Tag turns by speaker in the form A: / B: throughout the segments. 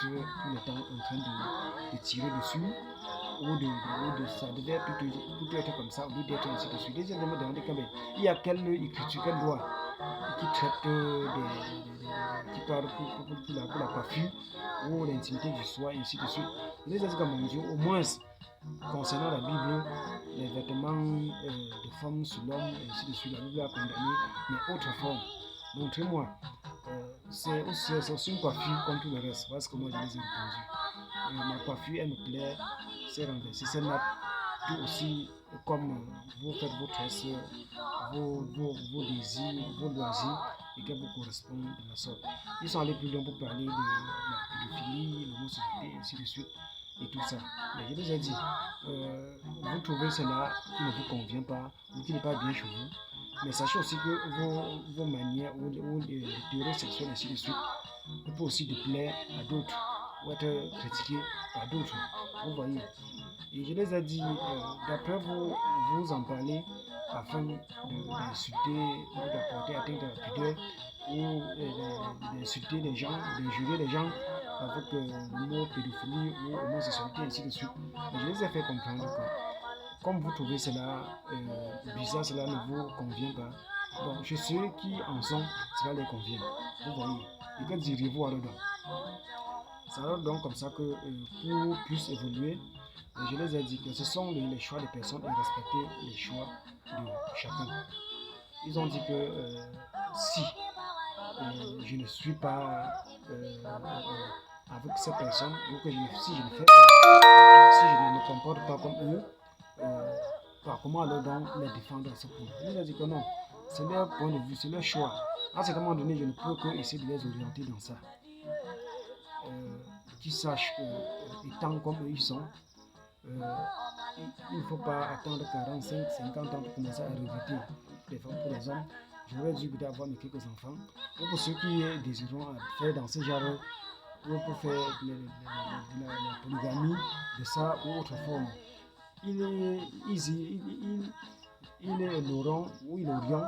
A: tout le temps en train de tirer dessus, ça devait plutôt être comme ça, au lieu d'être ainsi de suite. Deuxièmement, me demander il y a quelle écriture, quelle loi qui traite qui parle pour la coiffure ou l'intimité du soi, et ainsi de suite. Les dit comme Dieu, au moins concernant la Bible, les vêtements de femmes sur l'homme, et ainsi de suite, la Bible a condamné, mais autre forme. Montrez-moi. C'est aussi une coiffure comme tout le reste. Voilà ce que moi je les ai répondu. Ma coiffure, elle me plaît, c'est renversé, c'est nappe, tout aussi comme vous faites vos tresses, vos désirs, vos loisirs, et qu'elles vous correspondent de la sorte. Ils sont allés plus loin pour parler de la pédophilie, l'homosexualité, ainsi de suite, et tout ça. Mais je les ai dit, vous trouvez cela qui ne vous convient pas, ou qui n'est pas bien chez vous, mais sachez aussi que vos manières ou les théories sexuelles, ainsi de suite, peuvent aussi déplaire à d'autres, ou être critiquées par d'autres. Vous voyez. Et je les ai dit, d'après vous en parler afin d'insulter ou d'apporter atteinte à la pudeur ou d'insulter les gens, d'injurer les gens avec le mot pédophilie ou homosexualité, ainsi de suite. Mais je les ai fait comprendre que comme vous trouvez cela bizarre, cela ne vous convient pas. Bon, chez ceux qui en sont, cela les convient. Vous voyez. Et que direz-vous alors donc? Ça alors donc comme ça que pour plus évoluer, je les ai dit que ce sont les choix des personnes et respecter les choix de chacun. Ils ont dit que si je ne suis pas avec ces personnes, ou que si je ne fais pas, si je ne me comporte pas comme eux, comment alors donc les défendre à ce point? Je les ai dit que non, c'est leur point de vue, c'est leur choix. À ce moment donné, je ne peux que essayer de les orienter dans ça. Qu'ils sachent étant comme eux ils sont, il ne faut pas attendre 45, 50 ans pour commencer à regretter les femmes pour les hommes. J'aurais dû peut-être avoir quelques enfants. Ou pour ceux qui désireront faire dans ce genre, ou pour faire la polygamie, de ça ou autre forme. Il est l'auront ou ils l'aurions à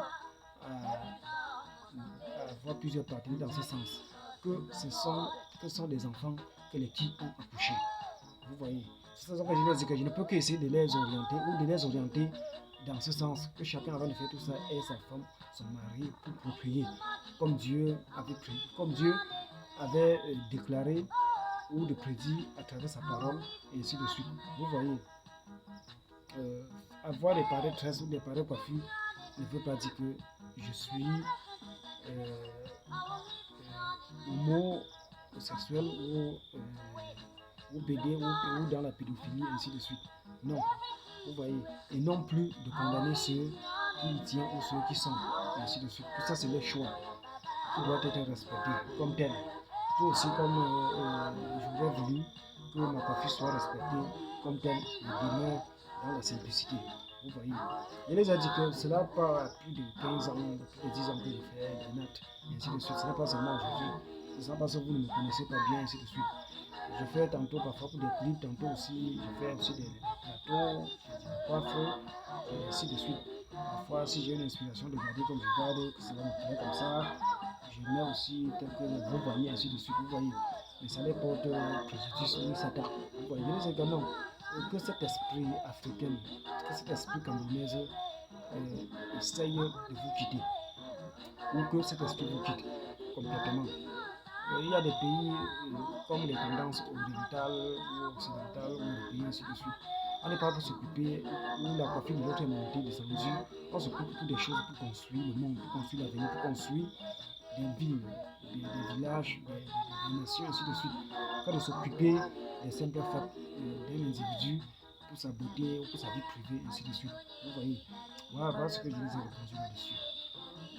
A: avoir plusieurs partenaires dans ce sens. Que ce sont des enfants que les filles ont accouchés. Vous voyez. C'est ça que je veux dire que je ne peux qu'essayer de les orienter ou de les orienter dans ce sens que chacun avant de faire tout ça ait sa femme, son mari pour procréer comme Dieu avait déclaré ou de prédit à travers sa parole et ainsi de suite. Vous voyez, avoir des pareils tresses ou des pareils coiffures ne veut pas dire que je suis homosexuel ou BD ou dans la pédophilie, ainsi de suite. Non, vous voyez. Et non plus de condamner ceux qui y tiennent ou ceux qui sont, ainsi de suite. Tout ça, c'est leur choix qui doit être respecté comme tel. Tout aussi comme je voudrais voulu que ma coiffure soit respectée comme tel et demeure dans la simplicité. Vous voyez. Je les ai dit que cela part plus de 15 ans, plus de 10 ans que je fais des notes, et ainsi de suite. Ce n'est pas seulement aujourd'hui. Ce n'est pas parce que vous ne me connaissez pas bien, ainsi de suite. Je fais tantôt parfois pour des clips, tantôt aussi, je fais aussi des plateaux, des coiffes, et ainsi de suite. Parfois, si j'ai une inspiration de regarder comme je regarde, que cela me plaît comme ça, je mets aussi tel que vous voyez, ainsi de suite, vous voyez. Mais ça les porte préjudice ou Satan. Vous voyez, je les ai non. Que cet esprit africain, que cet esprit camerounais essaye de vous quitter. Ou que cet esprit vous quitte complètement. Il y a des pays comme les tendances orientales ou occidentales ou les pays ainsi de suite. On n'est pas pour s'occuper où la coiffure de l'autre est montée, descendue. On s'occupe de des choses pour construire le monde, pour construire l'avenir, pour construire des villes, des villages, des nations, ainsi de suite. Pas de s'occuper des simples faits d'un individu pour sa beauté ou pour sa vie privée, ainsi de suite. Vous voyez, voilà ce que je vous ai répondu là-dessus.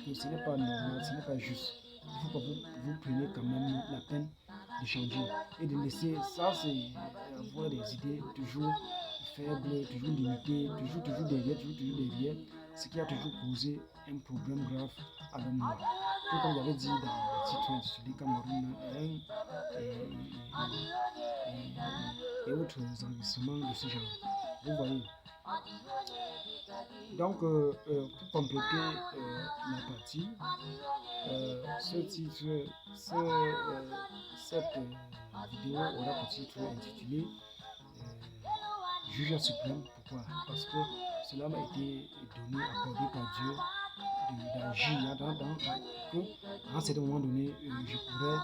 A: Que ce n'est pas normal, ce n'est pas juste. Il faut que vous preniez quand même la peine de changer et de laisser ça, c'est avoir des idées toujours faibles, toujours limitées, toujours derrière, ce qui a toujours causé un problème grave à l'homme. Tout comme j'avais dit dans le titre intitulé Cameroun et autres enregistrements de ce genre. Vous voyez. Donc, pour compléter la partie, ce titre, cette vidéo aura pour titre intitulé Juge suprême. Pourquoi? Parce que cela m'a été donné, accordé par Dieu d'agir dans à un certain moment donné, je pourrais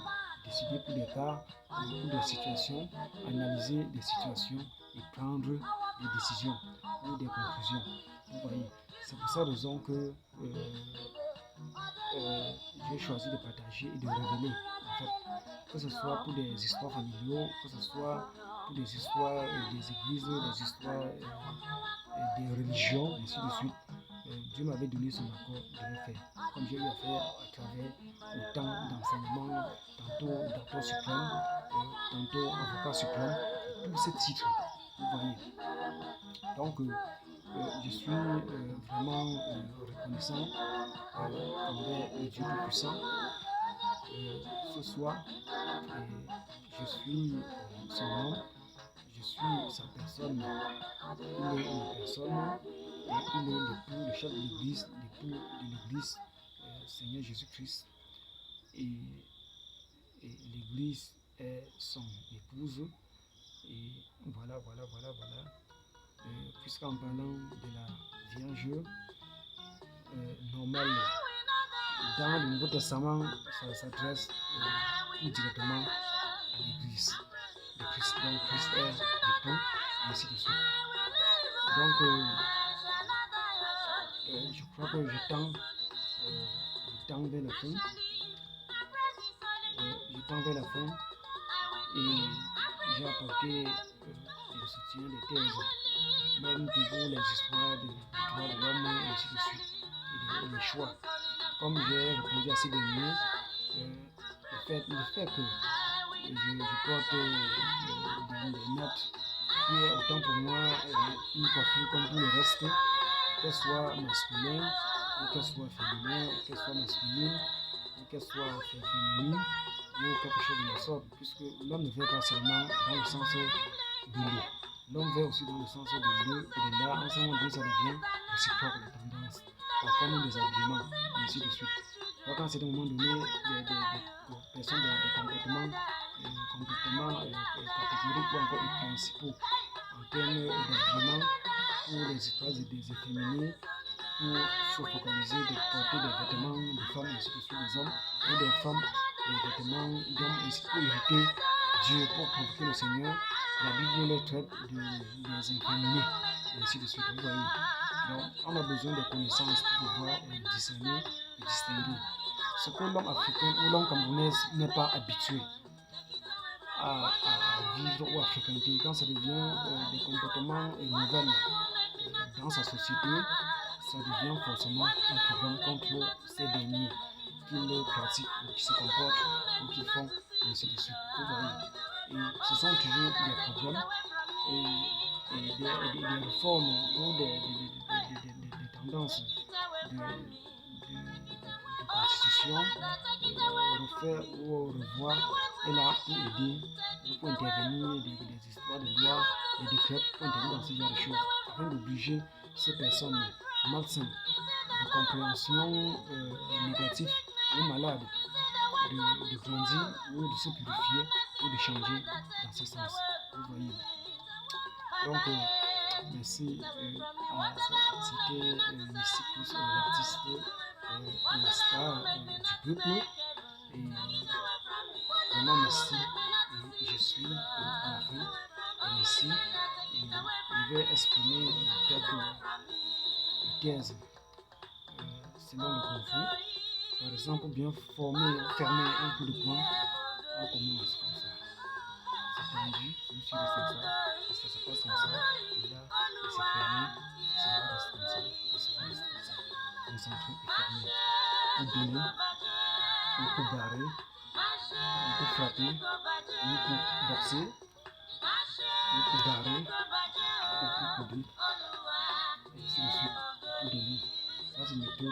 A: décider pour des cas, pour des situations, analyser des situations et prendre des décisions ou des conclusions. Vous voyez, c'est pour cette raison que j'ai choisi de partager et de révéler, en fait, que ce soit pour des histoires familiales, que ce soit pour des histoires des églises, des histoires des religions, et ainsi de suite. Dieu m'avait donné son accord de le faire, comme j'ai eu à faire à travers autant d'enseignements, tantôt docteur suprême, tantôt avocat suprême, tous ces titres, vous voyez. Donc, je suis vraiment reconnaissant envers le Dieu Tout-Puissant ce soir. Je suis son nom, je suis sa personne, il est une personne et il est l'époux, le chef de l'église, l'époux de l'église, Seigneur Jésus-Christ. Et l'église est son épouse. Et voilà. Puisqu'en parlant de la Vierge normale, dans le Nouveau Testament, ça s'adresse plus directement à l'église de Christ. Donc Christ est l'époux, et ainsi de suite. Donc, je crois que je tends vers la fin. Et j'ai apporté le soutien des thèses, même toujours les histoires des droits de l'homme, et ainsi de suite, et des choix. Comme j'ai répondu à ces derniers, le fait que je porte des notes qui est autant pour moi une coiffure comme tout le reste, qu'elle soit masculine, ou qu'elle soit féminin, ou qu'elle soit masculine, ou qu'elle soit féminine, ou quelque chose de la sorte, puisque l'homme ne vient pas seulement dans le sens de l'eau. L'homme vient aussi dans le sens de l'eau, et de là, en ce moment donné, ça devient réciproque, la tendance, la forme des habillements, et ainsi de suite. Donc, à un certain moment donné, des personnes, des comportements catégoriques ou encore principaux en termes d'habillement pour les histoires des efféminés, pour se focaliser, de porter des vêtements de femmes, ainsi de suite, des hommes, ou des femmes, des vêtements d'hommes, ainsi pour irriter Dieu, pour provoquer le Seigneur. La Bible les traite des efféminés, et ainsi de suite, vous voyez. Donc, on a besoin de connaissances pour pouvoir discerner et distinguer. Ce que l'homme africain ou l'homme camerounais n'est pas habitué à vivre ou à fréquenter, quand ça devient des comportements nouvelles dans sa société, ça devient forcément un problème contre ces derniers qui le pratiquent ou qui se comportent ou qui font, et ainsi de suite. Vous voyez. Et ce sont toujours des problèmes et des réformes ou des tendances de constitution, refaire ou revoir est là pour aider ou pour intervenir des histoires de loi, des décrets pour intervenir dans ce genre de choses, afin d'obliger ces personnes malsaines, de compréhension négative ou malades, de grandir ou de se purifier ou de changer dans ce sens. Vous voyez. Donc, merci c'était Mysticus, l'artiste, la star du peuple. Et vraiment merci. Et je suis à la fin. Et merci. Et je vais exprimer quelques thèses selon le conflit. Par exemple, bien fermer un coup de poing, on commence comme ça. C'est tendu, je me suis resté comme ça, et ça se passe comme ça, et là, c'est fermé, et ça va rester comme ça, et ça va rester comme ça. Concentré et fermé. On peut donner, on peut barrer, on peut frapper, on peut boxer, on peut barrer, on peut courir, et ainsi de suite, on peut donner. Ça, c'est une méthode.